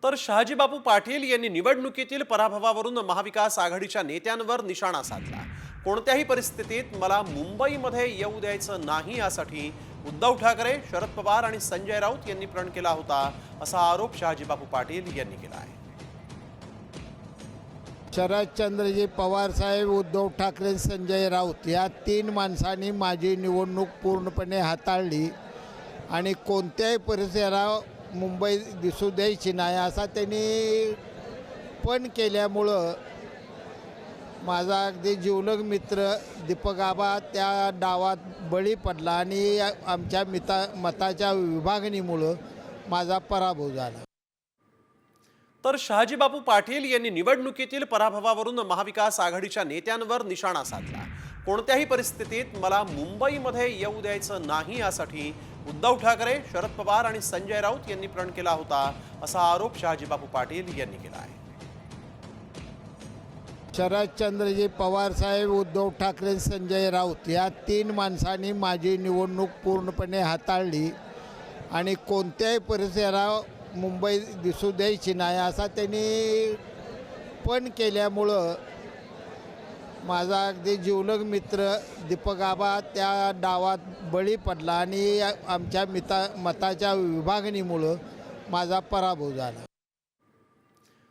तर शहाजीबापू पाटील यांनी निवडणुकीतील पराभवावरून महाविकास आघाडीच्या नेत्यांवर निशाणा साधला। कोणत्याही परिस्थितीत मला मुंबईमध्ये येऊ द्यायचं नाही यासाठी उद्धव ठाकरे, शरद पवार आणि संजय राऊत यांनी प्रण केला होता, असा आरोप शहाजीबापू पाटील यांनी केला आहे। शरदचंद्रजी पवार साहेब, उद्धव ठाकरे, संजय राऊत या तीन माणसांनी माझी निवडणूक पूर्णपणे हाताळली आणि कोणत्याही परिसरात मुंबई दिसू द्यायची नाही असा त्यांनी पण केल्यामुळं माझा अगदी जिवलग मित्र दीपक आबा त्या डावात बळी पडला आणि आमच्या मताच्या विभागणीमुळं माझा पराभव झाला। तर शहाजीबापू पाटील यांनी निवडणुकीतील पराभवावरून महाविकास आघाडीच्या नेत्यांवर निशाणा साधला। कोणत्याही परिस्थितीत मला मुंबईमध्ये येऊ द्यायचं नाही यासाठी उद्धव ठाकरे, शरद पवार आणि संजय राऊत यांनी प्रण केला होता, असा आरोप शहाजीबापू पाटील यांनी केला आहे। शरदचंद्रजी पवार साहेब, उद्धव ठाकरे, संजय राऊत या तीन माणसांनी माझी निवडणूक पूर्णपणे हाताळली आणि कोणत्याही परिसरात मुंबई दिसू द्यायची नाही असा त्यांनी पण केल्यामुळं माझा अगदी जिवलग मित्र दीपक आबा त्या डावात बळी पडला आणि आमच्या मताच्या विभागणीमुळं माझा पराभव झाला।